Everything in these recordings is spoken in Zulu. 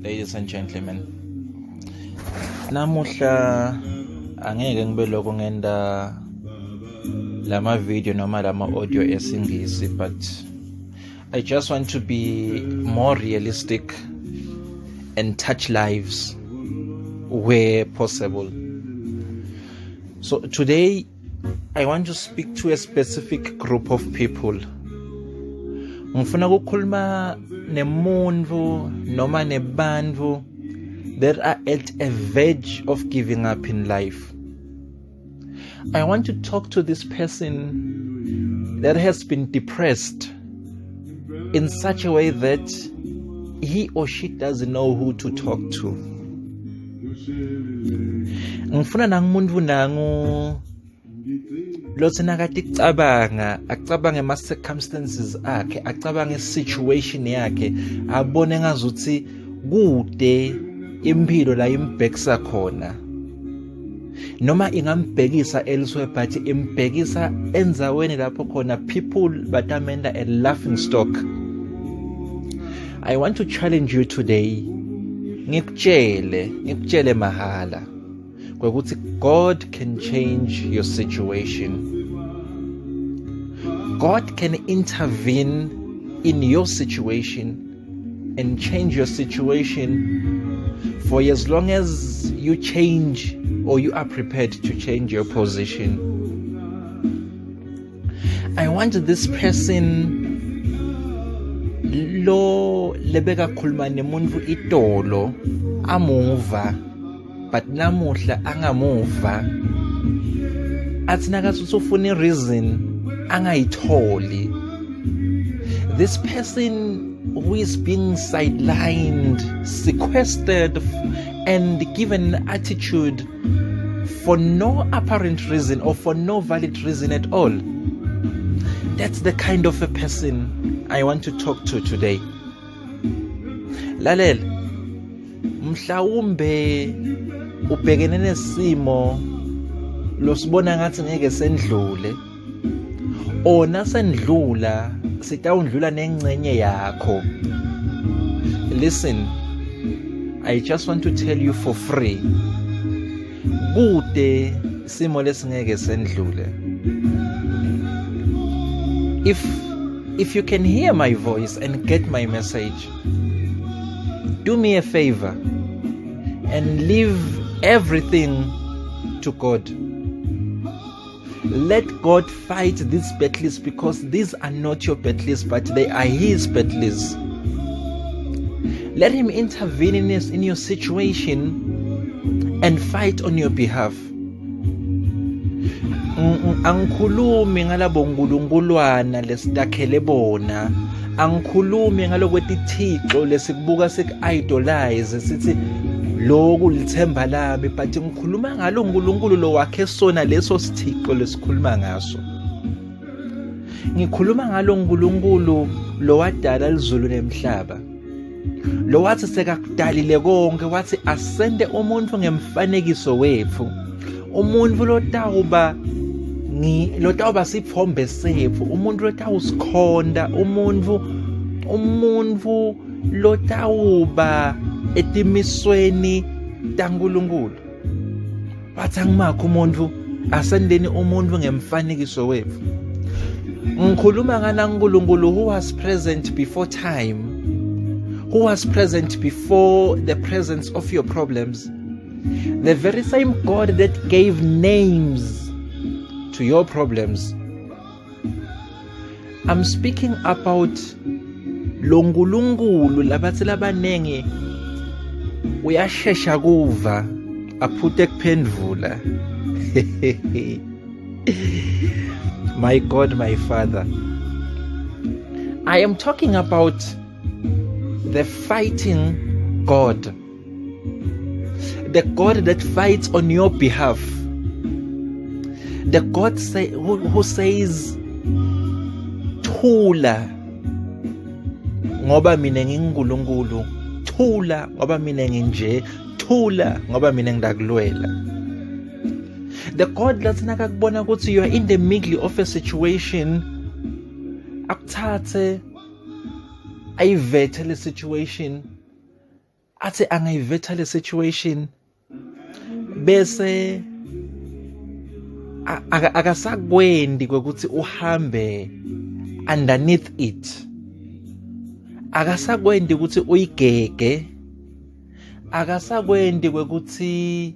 Ladies and gentlemen, namuhla angeke ngibe lokho ngenda lama video noma lama audio esingisi, but I just want to be more realistic and touch lives where possible. So today I want to speak to a specific group of people. Ngifuna ukukhuluma nemuntu noma nebantu that are at a verge of giving up in life. I want to talk to this person that has been depressed in such a way that he or she doesn't know who to talk to. Ngifuna nangumuntu nangu lothi nakati acabange ama circumstances akhe, acabange situation yakhe, abone ngazuthi kude impilo la imbhekisa khona, noma ingambhekisa elsewhere but imbhekisa enzaweni lapho khona people batamenda a laughing stock. I want to challenge you today, ngikutshele mahala ukuthi God can change your situation. God can intervene in your situation and change your situation for as long as you change or you are prepared to change your position. I want this person lo lebeka khuluma nemuntu itolo amuva but namuhla angamuva, athi nakathi usufuna reason angayitholi. This person who is being sidelined, sequestered and given an attitude for no apparent reason or for no valid reason at all. That's the kind of a person I want to talk to today. Lalela, mhlawumbe ubhekene nesimo losibona ngathi ngeke sendlule, ona sendlula sitawundlula nengcenye yakho. Listen, I just want to tell you for free, kude simo lesingeke sendlule. If you can hear my voice and get my message, do me a favor and leave everything to God. Let God fight these battles, because these are not your battles but they are His battles. Let Him intervene in your situation and fight on your behalf. Angikhulumi ngalabo ngulungulwana lesitakhele bona, angikhulumi ngalokwetithixo lesikubuka sik-idolize sithi lokhu lithemba lami, but ngikhuluma ngalo uNkulunkulu lo wakhe sona leso sithixo lesikhuluma ngaso. Ngikhuluma ngalo uNkulunkulu lo wadala izulu nemhlaba, lo wathi sekakudalile konke, wathi asende umuntu ngemfanekiso wethu, umuntu lotawuba sithombe sethu, umuntu lotawusikhonda, umuntu lotawuba etimisweni taNkulunkulu. Wathi angimakho umuntu, asendeni umuntu ngemfanekiso wethu. Ngikhuluma ngana uNkulunkulu who was present before time, who was present before the presence of your problems, the very same God that gave names to your problems. I'm speaking about lo Nkulunkulu labathi labanenge uyashesha kuva aphute kuphendvula. My God, my Father, I am talking about the fighting God, the God that fights on your behalf, the God who says thula ngoba mina nginguNkulunkulu, thula ngoba mina nginje, thula ngoba mina ngidakulwela. The God that's nakakubona ukuthi you are in the middle of a situation, akuthathe ayivethe le situation athi angayivetha le situation bese akasakwendi kwekuthi uhambe underneath it, akasakwendi ukuthi uyigege, akasakwendi kwekuthi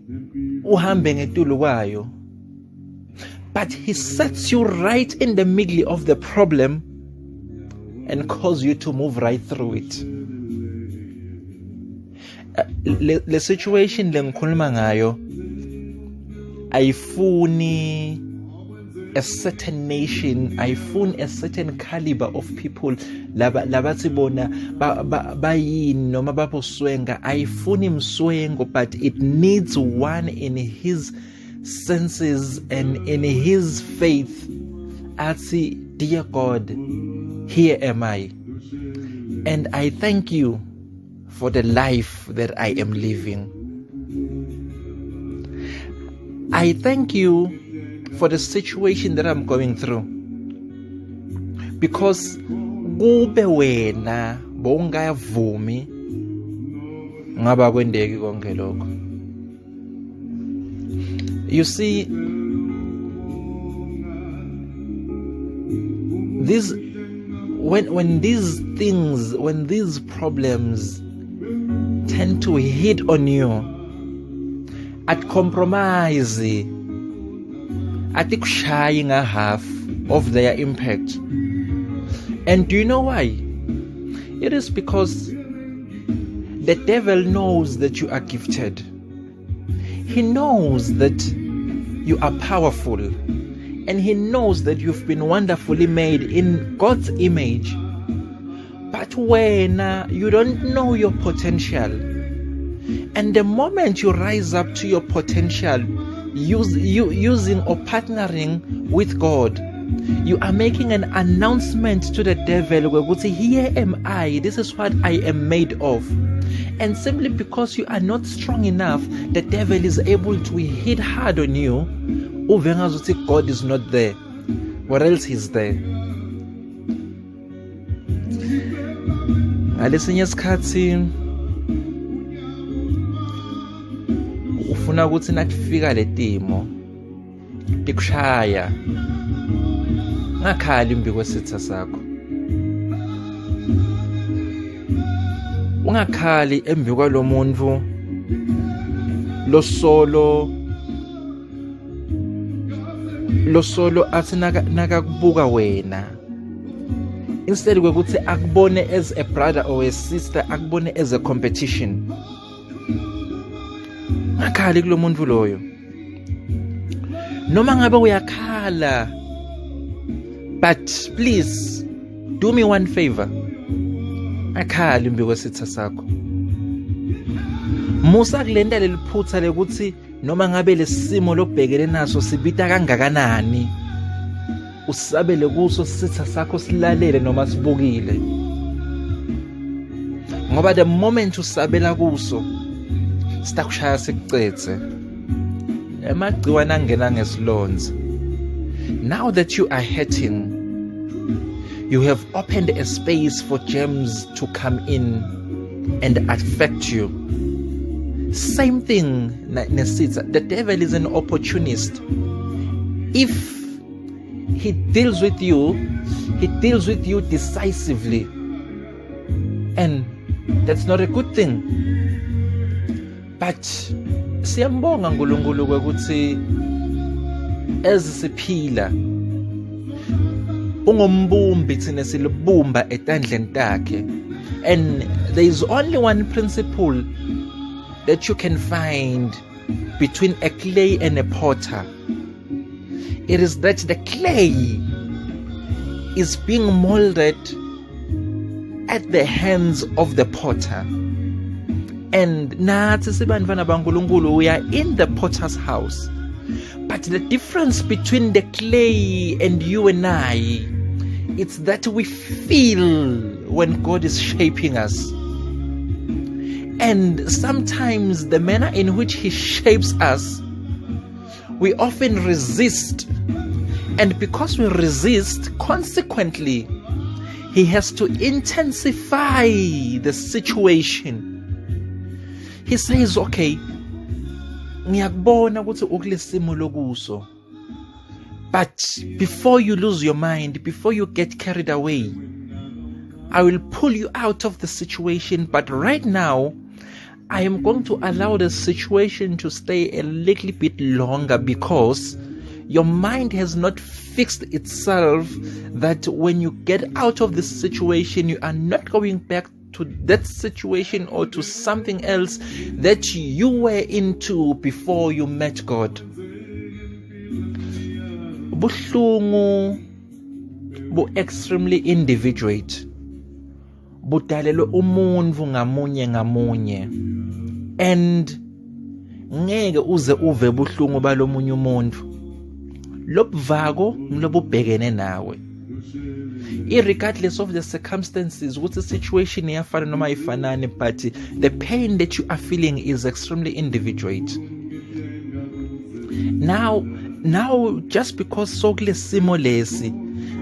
uhambe ngetulo kwayo, but he sets you right in the middle of the problem and calls you to move right through it. Le situation lengikhuluma ngayo ayifuni a certain nation, ayifuni a certain caliber of people labathi bona bayini noma baboswenga, ayifuni mswengo, but it needs one in his senses and in his faith athi, dear God, here am I, and I thank you for the life that I am living. I thank you for the situation that I'm going through, because kube wena bowungayavumi ngaba kwendeki konke lokho. You see, this when these problems tend to hit on you at compromise, at shying a half of their impact. And do you know why? It is because the devil knows that you are gifted. He knows that you are powerful, and he knows that you've been wonderfully made in God's image. But when you don't know your potential, and the moment you rise up to your potential using or partnering with God, you are making an announcement to the devil where you say, here am I, this is what I am made of. And simply because you are not strong enough, the devil is able to hit hard on you. God is not there. What else is there? Ngalesinye isikhathi ufuna ukuthi nakufika letimo likushaya, ungakhali imbi kwesitha sakho, ungakhali embi kwalo muntu losolo athi nakakubuka wena, instead kwekuthi akubone as a brother or a sister, akubone as a competition. Ngakhali kulo muntu loyo, noma ngabe uyakhala, but please do me one favor, akhali imbi kwesitha sakho. Musa kulenda leliphutha lekuthi noma ngabe lesimo lobhekele naso sibita kangakanani, usabele kuso sitha sakho silalele noma sibukile, ngoba the moment usabela kuso sitakushaya sikucetse emagciwane angena ngesilonzi. Now that you are hurting, you have opened a space for germs to come in and affect you. Same thing nesitha. The devil is an opportunist. If he deals with you decisively, and that's not a good thing. But siyambonga uNkulunkulu ukuthi ezisiphila ungombumbi thina silibumba etandleni takhe, and there is only one principle that you can find between a clay and a potter. It is that the clay is being molded at the hands of the potter, and nathi sibantwana baNkulunkulu, we are in the potter's house. But the difference between the clay and you and I, it's that we feel when God is shaping us. And sometimes the manner in which he shapes us, we often resist. And because we resist, consequently, he has to intensify the situation He says, okay, ngiyakubona ukuthi ukulesimo lokuso, but before you lose your mind, before you get carried away, I will pull you out of the situation, but right now I am going to allow the situation to stay a little bit longer because your mind has not fixed itself that when you get out of this situation, you are not going back to that situation or to something else that you were into before you met God. Buhlungu bu extremely individuate. Budalelwe umuntu ngamunye ngamunye. And ngeke uze uve buhlungu balomunye umuntu. Lobuvako ngilobubhekene nawe. Irregardless of the circumstances, what the situation iyafana noma ifanane, but the pain that you are feeling is extremely individuate. Now just because sokule simo lesi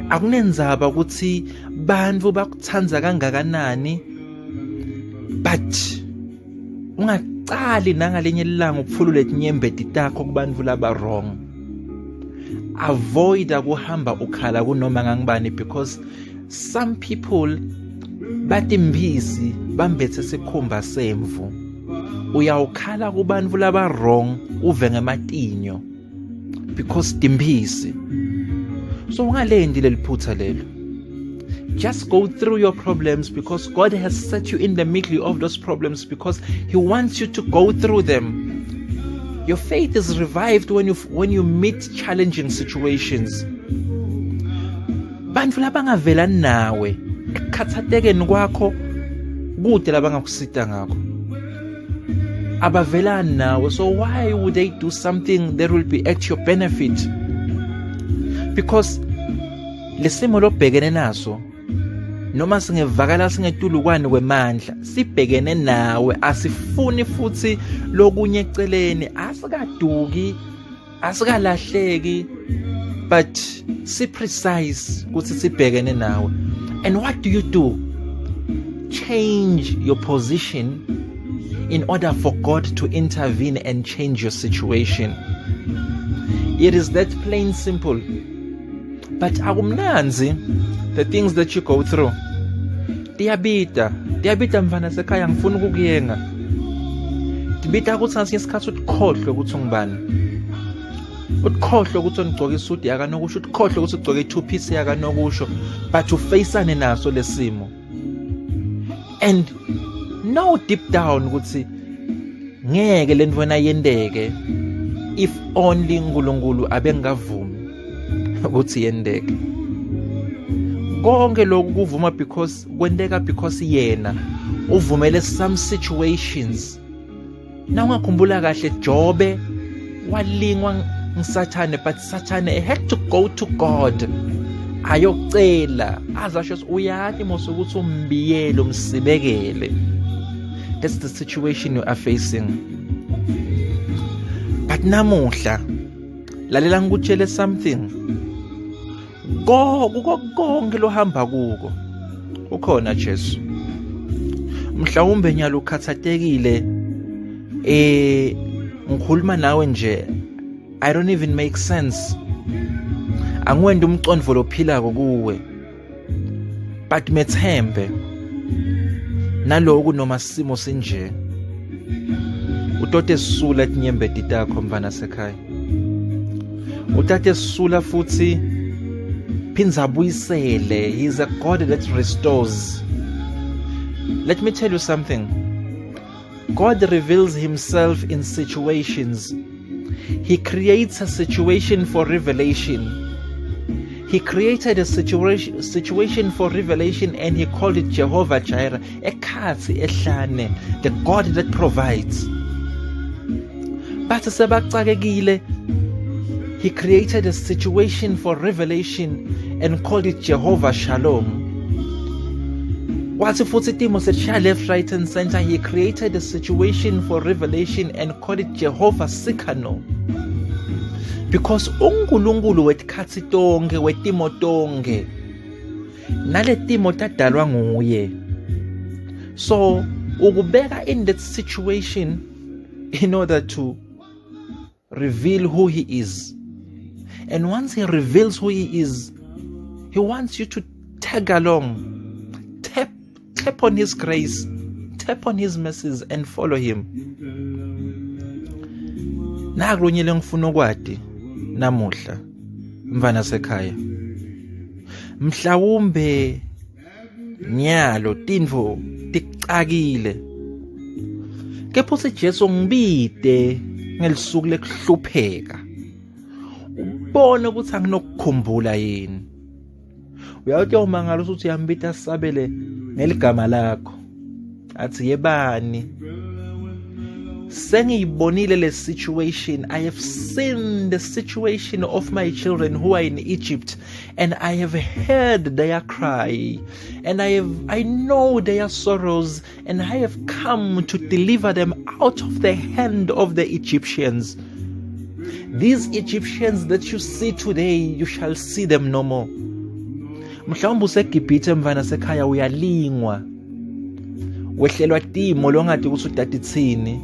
akunenzaba ukuthi bantu bakuthanza kangakanani, but ungaqali nangalenye ilanga ukufulule inyembeti takho kubantu laba wrong. Avoid ukuhamba ukhala kunoma ngangibani, because some people batimbisi bambethe sikhumba semvu. Uyawukhala kubantu laba wrong uve ngematinyo because timbisi. So ungalendi leliphutha lelo. Just go through your problems because God has set you in the middle of those problems because He wants you to go through them. Your faith is revived when you meet challenging situations. Bantu labangavela nawe ekhathatekeni kwakho kude labangakusita ngakho. Abavela nawe, so why would they do something that will be at your benefit? Because lesimo lobhekene naso noma singevakala singetulukwane kwemandla sibhekene nawe, asifuni futhi lokunye eceleni, asikaduki asikalahleki, but si precise ukuthi sibhekene nawe. And what do? Change your position in order for God to intervene and change your situation. It is that plain simple. But akumnanzi the things that you go through. Tiyabita mfana sekhaya ngifuna ukukuyenga. Tibita ukuthi ngesikhathi utkhohlwe ukuthi ungibani. Utkhohlwe ukuthi ungigcoka isuti yakanokusho, utkhohlwe ukuthi ugcoke two piece yakanokusho, but ufaceane naso lesimo. And know deep down ukuthi ngeke lento wena yendeke if only uNkulunkulu abengavumi ukuthi yendeke. Konke lokhu kuvuma because kwendeka because yena uvumele some situations. Na ungakhumbula kahle Jobe walingwa ngisathane, but Sathane had to go to God ayocela azasho uyathi mose ukuthi umbiyele umsibekele. That's the situation you are facing. But namuhla lalela ngikutshele something. Konke lohamba kuko ukhona Jesu. Mhlawumbe nyalo ukhathatekile ngikhuluma nawe nje, I don't even make sense. Angwenda umcondvo lophilako kuwe, but methembe naloku noma simo sinje utote sisula tinyembeti takho mfana sekhaya. Utate sisula futhi phinza buyisele. He is a God that restores. Let me tell you something. God reveals Himself in situations. He creates a situation for revelation. He created a situation for revelation and He called it Jehovah Jireh, ekhathi ehlane, the God that provides. But sebacakekile, He created a situation for revelation and called it Jehovah Shalom. Wathi futhi timo sesha left, right and center, He created a situation for revelation and called it Jehovah Sikano. Because uNkulunkulu wetikhathi tonke wetimo tonke nale timo tadalwa nguye. So ukubeka in that situation in order to reveal who he is. And once he reveals who he is, he wants you to tag along, tap on his grace, tap on his mercies and follow him. Nakulonyele ngifuna ukwadi namuhla mfana sekhaya, mhlawumbe nyalo tintfo ticakile, kepha uJesu ngibide ngelisuku lekuhlupheka ubone ukuthi anginokukhumbula yini. Uyawuthi umangala ukuthi uyambita sabele ngeligama lakho, athi yebani, sengiyibonile le situation. I have seen the situation of my children who are in Egypt, and I have heard their cry, and I know their sorrows, and I have come to deliver them out of the hand of the Egyptians. These Egyptians that you see today, you shall see them no more. Mhlawumbe useGibhithe mfana sekhaya uyalingwa, wehlelwa timo longathi ukuthi udatithini,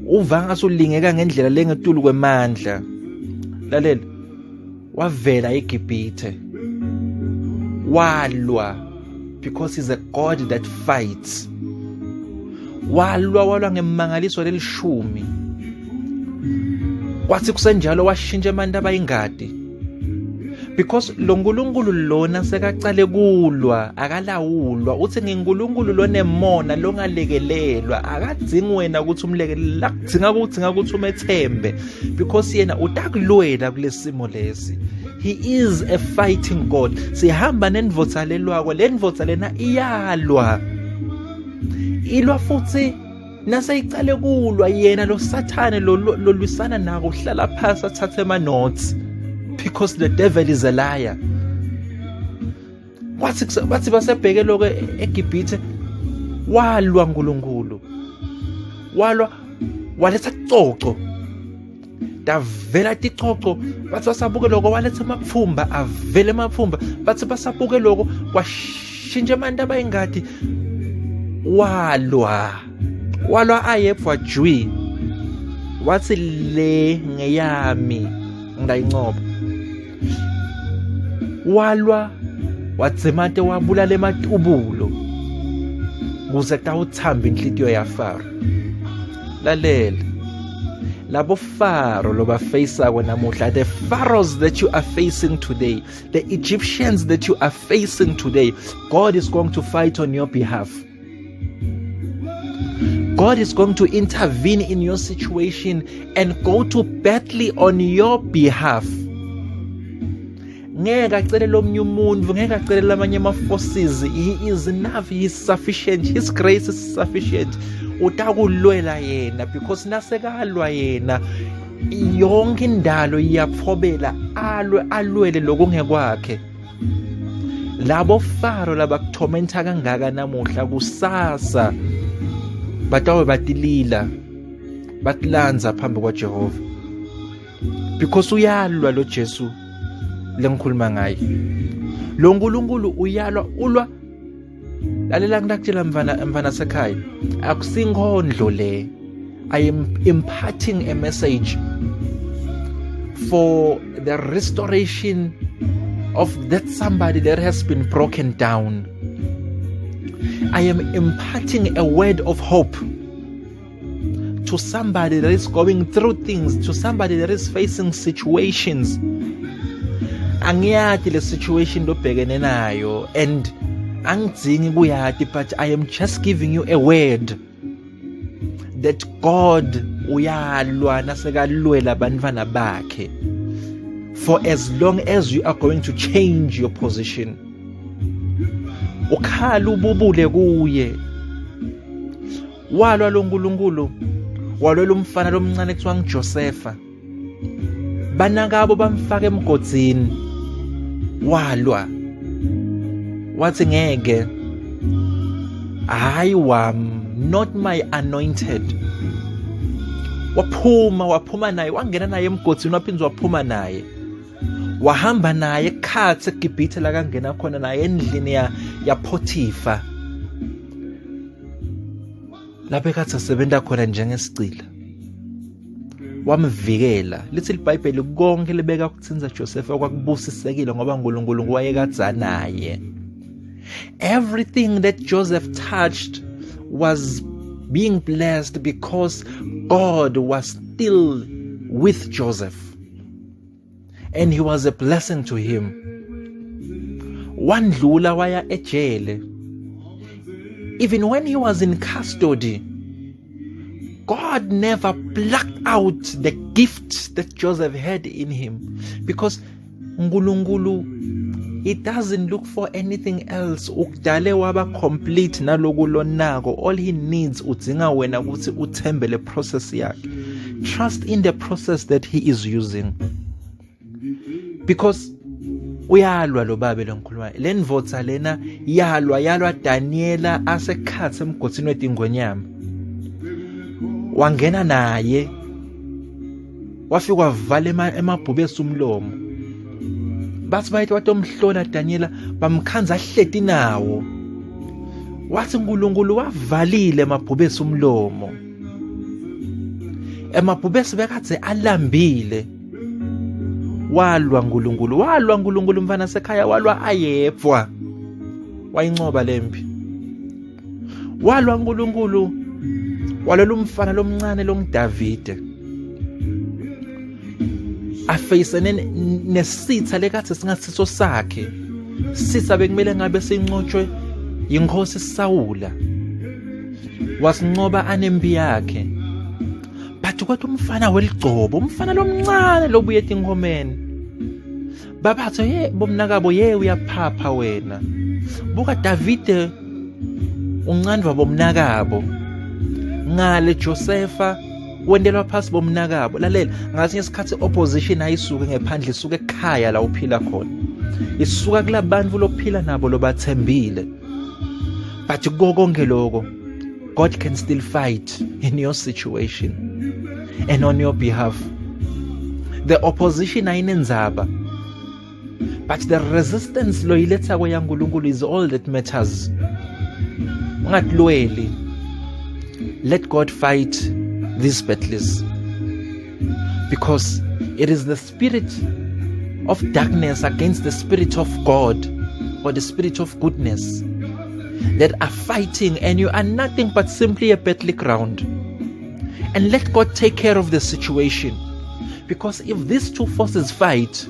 uva ngasulingeka ngendlela lengetulu kwemandla. Lalela, wavela eGibhithe walwa, because he's a God that fights. Walwa ngemangaliso lelishumi, kwathi kusenjalo washintsha abantu abayingadi, because lo nkulunkulu lona sekacale kulwa, akalawulwa. Uthi nginkulunkulu lonemona longalekelelwa, akadzingi wena ukuthi umlekelele, akudzinga ukuthi umethembe, because yena utakulwela kulesimo lesi. He is a fighting God. Sihamba nendvodza lelwako, lendvodza lena iyalwa, ilwa futhi naseyicale kulwa. Yena lo Sathane lolwisana nako uhlala phasi athathe ama notes, because the devil is a liar. Wathi basebheke lokho eGibhithe, walwa nkulunkulu, walwa waletha coco, davela ticoco. Bathi basabuke lokho waletha amapfumba, avele amapfumba. Bathi basabuke lokho kwashintsha abantu abayingadi, walwa ayepha jwi, wathi le ngeyami ngayincoba. Walwa wathemate wabulala ematubulo ukuze tawuthamba inhlitiyo yaFaro. Lalela, labo Faro loba facing namuhla, the Pharaohs that you are facing today, the Egyptians that you are facing today, God is going to fight on your behalf. God is going to intervene in your situation and go to battle on your behalf. Ngeke acelele omnye umuntu, ngeke acelele amanye ama-forces. He is enough, he is sufficient, his grace is sufficient. Utakulwela yena, because nasekalwa yena yonke indalo iyaphobela, alwele lokungekwakhe. Labo Faro laba kuthomenta kangaka namuhla, kusasa batawe batilila, batilanza phambi kwaJehova, because uyalwa lo Jesu lengikhuluma ngaye. Lo nkulunkulu uyalwa, ulwa. Lalela ngakutshela mfana sekhaya, akusinkondlo le. I am imparting a message for the restoration of that somebody that has been broken down. I am imparting a word of hope to somebody that is going through things, to somebody that is facing situations. Angiyati le situation lobhekene nayo, and angidzingi kuyati, but I am just giving you a word that God uyalwa nasekalwela bantwana bakhe, for as long as you are going to change your position. Ukhala ububule kuye. Walwa lo nkulunkulu, walwela umfana lomncane kuthiwa nguJosefa, banakabo bamfaka emgodini, walwa wathi ngeke, I am not my anointed. Waphuma naye, wangena naye emgodini, waphinda waphuma naye, wahamba naye ekhathe eGibhithe la kangena khona naye endlini yaPotifa. lapho ekhathi asebenza khona njengesicila wamvikela. Lithi iBhayibheli konke libeka kuthinza Joseph kwakubusisekile ngoba uNkulunkulu wayekadza naye. Everything that Joseph touched was being blessed because God was still with Joseph and he was a blessing to him. Wandlula waya ejele. Even when he was in custody, God never plucked out the gift that Joseph had in him, because uNkulunkulu, it doesn't look for anything else. Ukudale waba complete nalokulonako. All he needs udzinga wena ukuthi uthembele process yakhe. Trust in the process that he is using, because uyalwa lo babe lo ngikhuluma le ndvodza lena yalwa Daniela asekhathe emgodini wetingonyama. Wangena naye wafika wavala emabhubesi umlomo. Bathi bayithi watomhlola Daniela bamkhanza ahleti nawo. Wathi uNkulunkulu wavalile emabhubesi umlomo. Emabhubesi bekade alambile. Walwa uNkulunkulu mfana sekhaya, walwa ayepwa. Wayincoba lempi. Walwa uNkulunkulu walolu umfana lomncane lomDavide. Afeyisene nesitha lekade singathiso sakhe. Sitha bekumele ngabe sinqotshwe inkosi Sawula. Wasincoba anempi yakhe. But kwathi umfana weligcobo, umfana lomncane lobuye etinkomeni. Babathe bomnakabo uyaphapha wena. Buka Davide uncandwa bomnakabo. Ngale Josepha wendelwa phasi bomnakabo. Lalela, ngathi ngesikhathi opposition ayisuke ngephandle, isuke ekhaya la uphila khona. Isuka kulabantu lophila nabo lobathembile. But konke lokho, God can still fight in your situation and on your behalf. The opposition ayinenzaba, but the resistance lo iletha kwa uNkulunkulu is all that matters. Ungadlweli. Let God fight these battles, because it is the spirit of darkness against the spirit of God or the spirit of goodness that are fighting, and you are nothing but simply a battleground. And let God take care of the situation, because if these two forces fight,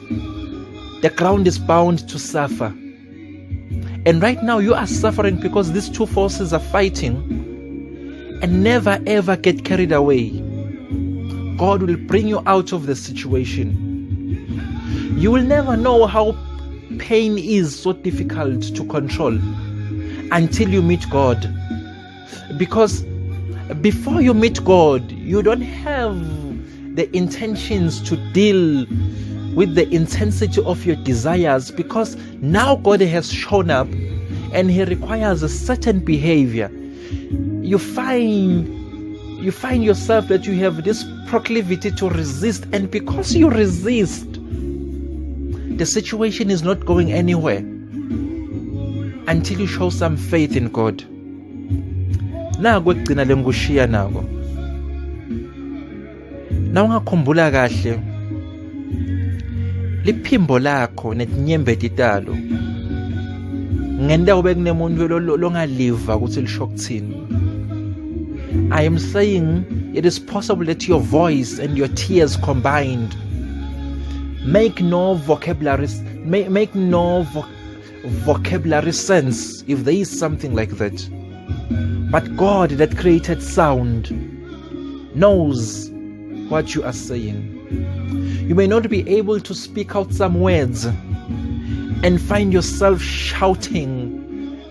the ground is bound to suffer. And right now you are suffering because these two forces are fighting. And never ever get carried away. God will bring you out of the situation. You will never know how pain is so difficult to control until you meet God. Because before you meet God, you don't have the intentions to deal with the intensity of your desires, because now God has shown up and he requires a certain behavior. You find yourself that you have this proclivity to resist, and because you resist, the situation is not going anywhere until you show some faith in God. Naku ekugcina lengushiya nako. Na ungakhumbula kahle liphimbo lakho netinyembeti talo ngenda ube kunemuntu longaliva ukuthi lisho kuthini. I am saying it is possible that your voice and your tears combined make no vocabulary sense, if there is something like that. But God that created sound knows what you are saying. You may not be able to speak out some words and find yourself shouting,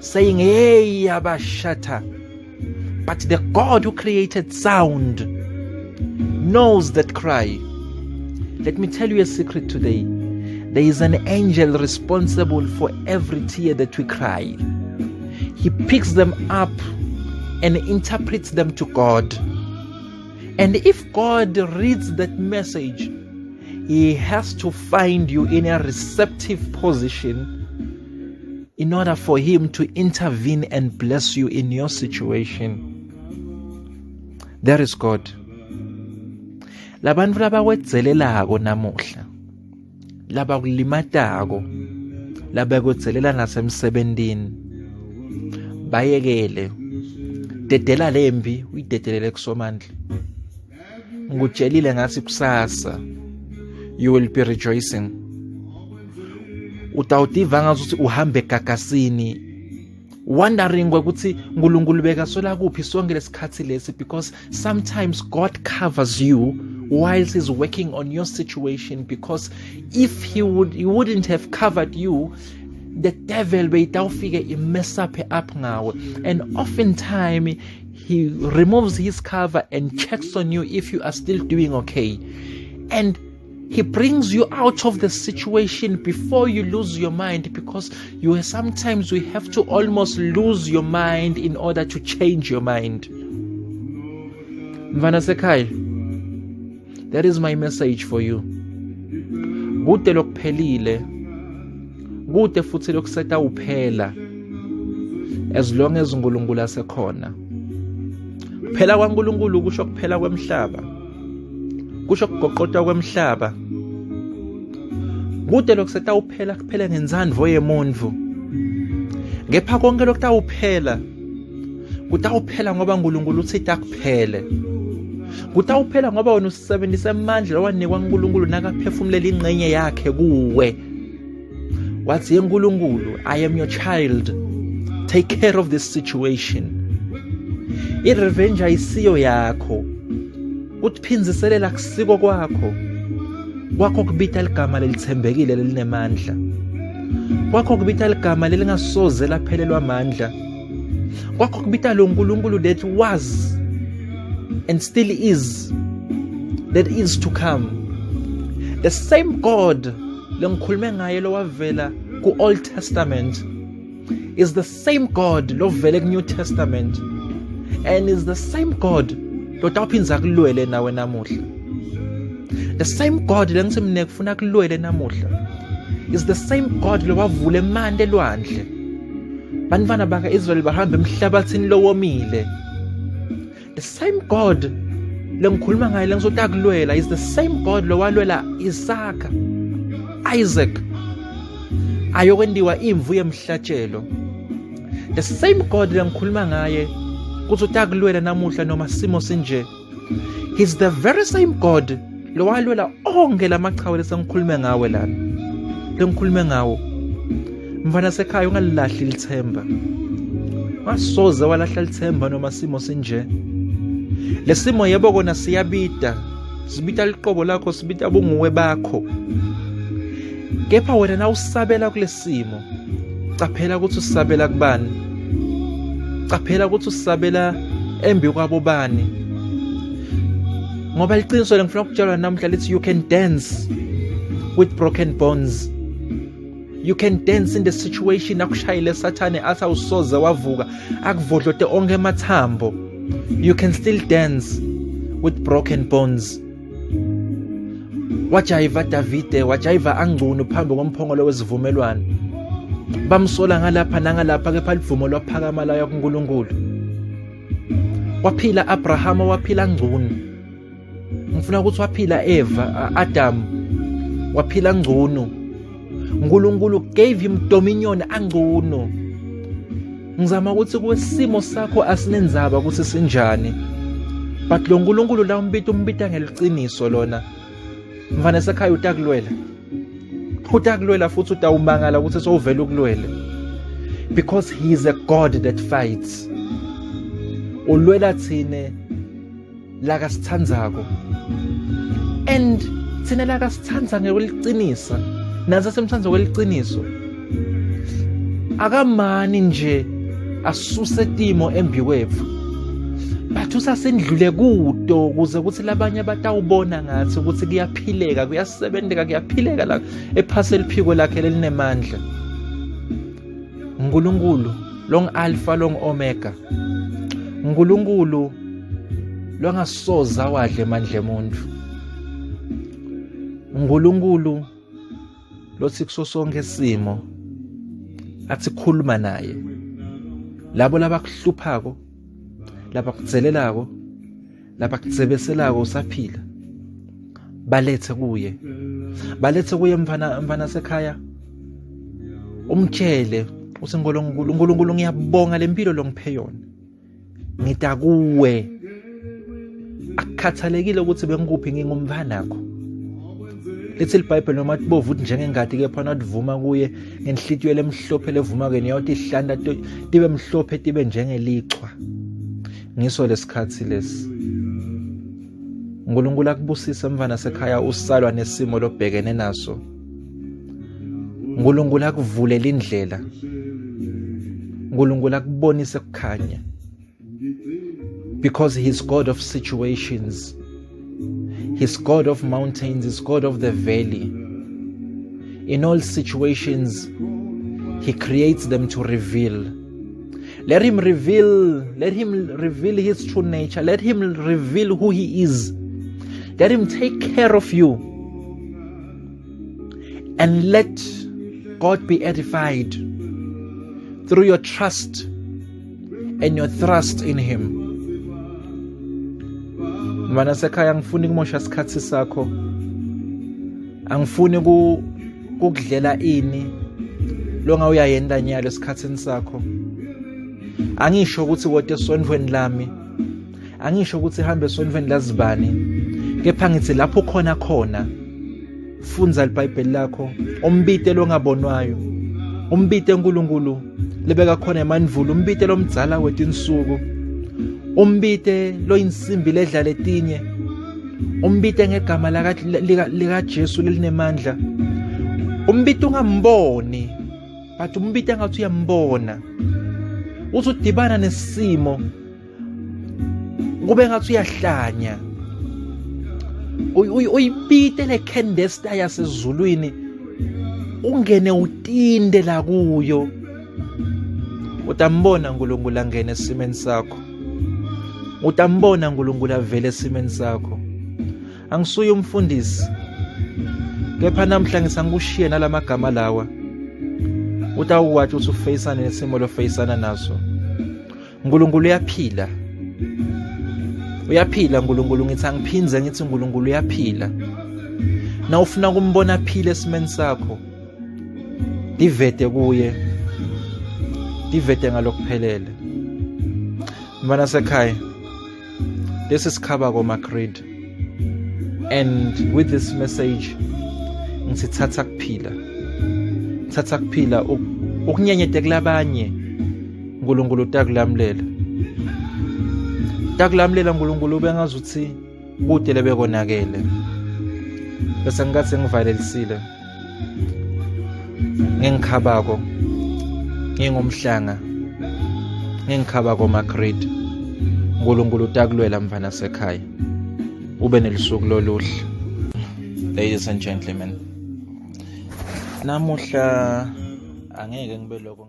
saying, "Hey, Abashata." But the God who created sound knows that cry. Let me tell you a secret today. There is an angel responsible for every tear that we cry. He picks them up and interprets them to God. And if God reads that message, he has to find you in a receptive position in order for him to intervene and bless you in your situation. There is God. Labantu labawedzelelako namuhla, labakulimatako, labakudzelela nasemsebentini, bayekele. Dedela lembi uyidedelele kusomandla. Ngikutshelile ngathi kusasa you will be rejoicing. Utawutiva ngazuthi uhambe gagasini wondering ukuthi uNkulunkulu bekasola kuphi sonke lesikhathi lesi, because sometimes God covers you whilst he's working on your situation, because if he wouldn't have covered you, the devil beyitawufike mess up ngawe, and oftentimes he removes his cover and checks on you if you are still doing okay, and he brings you out of the situation before you lose your mind, because sometimes we have to almost lose your mind in order to change your mind. Mvana sekhaya, that is my message for you. Kude lokuphelile, kude futhi lokuseta uphela, as long as uNkulunkulu asekhona. Phela kwaNkulunkulu kusho kuphela kwemhlaba, kusho kugoqotha kwemhlaba. Kude lokuseta uphela kuphela ngenzandvo yemuntu. Ngepha konke lokutawuphela, kutawuphela ngoba uNkulunkulu uthi takuphele. Kutawuphela ngoba wena usebenzisa amandla owanikwa uNkulunkulu nakaphefumulela ingcenye yakhe kuwe. Wathi uNkulunkulu, I am your child. Take care of this situation. I-revenge ayisiyo yakho. Utiphinziselela kusiko kwakho kubita ligama lelithembekile lelinemandla. Kwakho kubita ligama lelingasoze laphelelwa amandla. Kwakho kubita lo uNkulunkulu that was and still is, that is to come. The same God lengikhulume ngaye lo wavela ku Old Testament is the same God lo vele ku New Testament, and is the same God lo tawuphinza kulwele nawe namuhla. The same God lengithi mina kufuna kulwele namuhla is the same God lo wavula emanti elwandle, bantwana baka Israel bahamba emhlabathini lowomile. The same God lengikhuluma ngaye lengizothi kulwela is the same God lo walwela Isaac ayokwendiwa imvu yemhlatshelo. The same God lengikhuluma ngaye kuzothi kulwela namuhla noma simo sinje. He's the very same God lo walwela onke lamaqhawe lesengikhulume ngawe lana, lengikhulume ngawo. Mfana sekhaya ungalilahli lithemba, wasoze walahla lithemba noma simo sinje. Lesimo yebo kona siyabita, sibita liqobo lakho, sibita bunguwe bakho. Kepha wena na usabela kulesimo, caphela ukuthi usabela kubani, caphela ukuthi usabela embi kwabo bani. Ngoba liqiniso lengifuna ukutshelwa namhla lithi you can dance with broken bones. You can dance in the situation akushayile Sathane athi awusoze wavuka akuvodlote onke amathambo. You can still dance with broken bones. Wajayiva Davide, wajayiva angcono phambi komphongolo wezivumelwano. Bamsola ngalapha nangalapha kepha livumo lwaphakama la yakuNkulunkulu. Waphila Abraham, waphila ngcono. Ngifuna ukuthi waphila Adam, waphila ngcono. uNkulunkulu gave him dominion angcono. Ngizama ukuthi kwesimo sakho asinenzaba ukuthi sinjani, but lo uNkulunkulu la umbita ngeliqiniso lona. Mfana sekhaya utakulwela futhi utawumangala ukuthi sowuvela ukulwele, because he is a God that fights. Ulwela thine la kasithandzako, and thina la kasithandza ngeliqiniso nazo semthandza kweliqiniso akamani nje asuse timo embi kwethu, but usasendlule kudo ukuze ukuthi labanye batawubona ngathi ukuthi kuyaphileka, kuyasebenzeka, kuyaphileka la ephase liphiko lakhe lelinemandla. uNkulunkulu long alpha long omega, uNkulunkulu longasoza wadle amandla emuntu, uNkulunkulu lothi kuso sonke isimo athi khuluma naye. Labo labakuhluphako, labakudzelelako, lapha kutsebeselako usaphila, balethe kuye mfana sekhaya, umtshele uthi uNkulunkulu ngiyabonga lempilo longiphe yona, ngita kuwe, akukhathalekile ukuthi bengikuphi, ngingumvanakho. Lithi iBhayibheli noma tibovu uthi njengengadi kepha nativuma kuye ngenhlitiyo lemhlophe levuma ke niyathi ihlanda tibe mhlophe tibe njengelixhwa. Ngiso lesikhathi lesi uNkulunkulu akubusisa mfana sekhaya usalwa nesimo lobhekene naso. uNkulunkulu akuvulela indlela, uNkulunkulu akubonise ukukhanya, because he's God of situations. He's God of mountains, he's God of the valley. In all situations, he creates them to reveal. Let him reveal his true nature. Let him reveal who he is. Let him take care of you. And let God be edified through your trust and your thrust in him. Mfana sekhaya, angifuni kumosha isikhathi sakho, angifuni kukudlela ini longa uyayenda nyalo esikhathini sakho. Angisho ukuthi wote esondweni lami, angisho ukuthi hambe esondweni lazibani, kepha ngithi lapho khona funza iBhayibheli lakho, umbite longabonwayo, umbite uNkulunkulu lebeka khona emanvulu, umbite lomdzala wetinsuku, umbite lo insimbi ledla letinye, umbite ngegama lika Jesu lelinemandla, umbite ungamboni but umbite ngathi uyambona. Uthi udibana nesimo kube ngathi uyahlanya, uyibite le candlestick yasezulwini, ungene utinde la kuyo, utambona uNkulunkulu angene esimeni sakho, utambona uNkulunkulu avele esimeni sakho. Angisuye umfundisi, kepha namhla ngisangikushiye nalamagama lawa, utawuwathi uthi ufacane nesimo lofacana naso. uNkulunkulu uyaphila, uyaphila uNkulunkulu. Ngithi angiphinze ngithi uNkulunkulu uyaphila. Na ufuna kumbona aphile esimeni sakho, divete kuye, divete ngalokuphelele. Mfana sekhaya, this is Khabako Macreed, and with this message ngithi thatha kuphila, ukunyenyete kulabanye uNkulunkulu utakulamlela uNkulunkulu bengazuthi kude lebekonakele. Bese ngikathi ngivalelisile ngengikhabako, ngingumhlanga, ngengikhabako Macreed. uNkulunkulu utakulwela mfana sekhaya, ube nelisuku loluhle. Ladies and gentlemen, namuhla angeke ngibe lokho